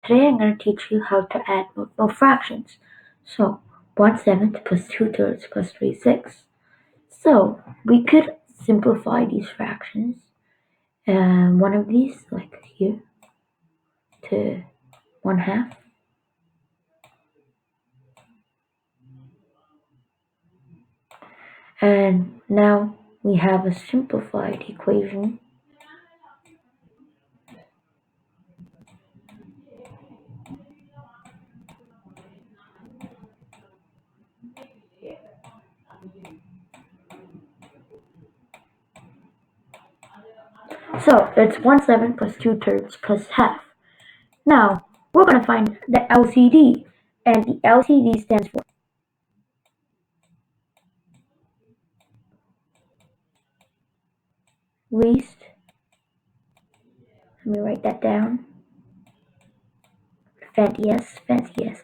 Today I'm going to teach you how to add multiple fractions. So 1/7 plus 2/3 plus 3/6. So we could simplify these fractions. One of these, like here, to 1/2. And now we have a simplified equation. So it's 1/7 plus 2/3 plus half. Now we're going to find the LCD, and the LCD stands for least. Let me write that down. Fancy yes.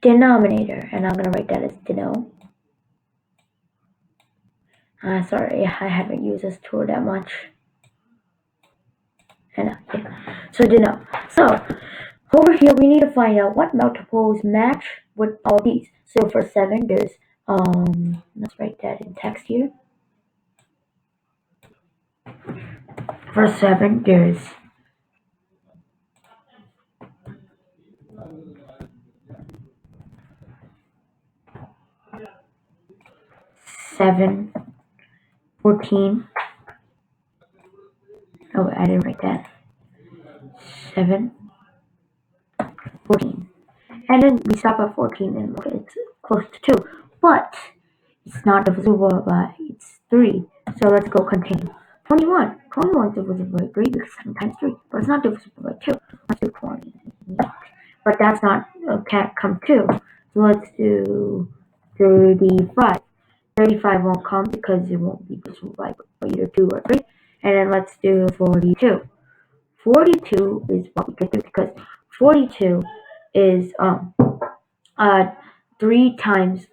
Denominator, and I'm gonna write that as deno. Sorry, I haven't used this tool that much. And yeah. So deno. So over here we need to find out what multiples match with all these. So for 7, there's let's write that in text here. For 7, there's 7, 14. Oh, I didn't write that. 7, 14. And then we stop at 14 and look, it's close to 2. But it's not divisible by, it's 3. So let's go continue. 21. 21 is divisible by 3 because 7 times 3. But it's not divisible by 2. Let's do 20. But that's not, can't come 2. So let's do 35. 35 won't come because it won't be divisible by either 2 or 3. And then let's do 42. 42 is what we could do because 42 is 3 times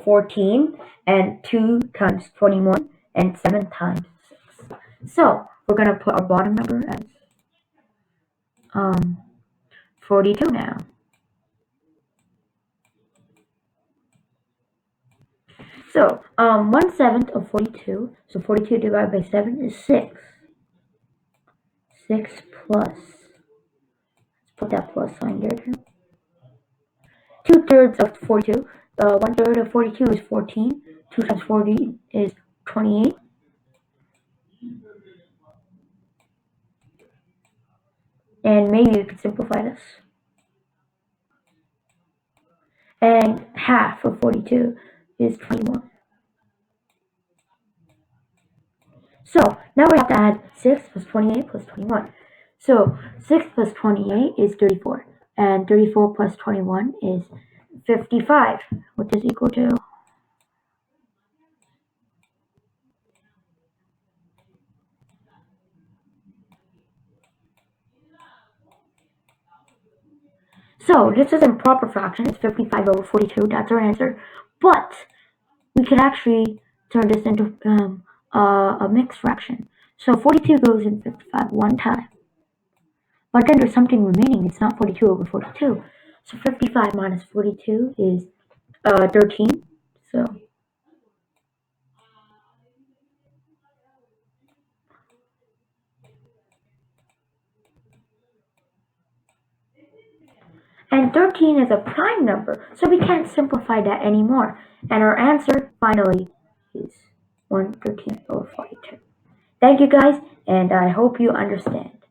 14 and 2 times 21 and 7 times 6. So we're gonna put our bottom number as 42 now. So 1/7 of 42. So 42 divided by 7 is 6. 6 plus. Let's put that plus sign there. 2/3 of 42. 1/3 of 42 is 14. 2 times 40 is 28. And maybe we could simplify this. And half of 42 is 21. So now we have to add 6 plus 28 plus 21. So 6 plus 28 is 34. And 34 plus 21 is 55, which is equal to So this is improper fraction. It's 55 over 42. That's our answer. But we could actually turn this into a mixed fraction. So 42 goes in 55 one time. But then there's something remaining. It's not 42 over 42. So 55 minus 42 is 13. So and 13 is a prime number, so we can't simplify that anymore. And our answer finally is 1/13 over 42. Thank you guys, and I hope you understand.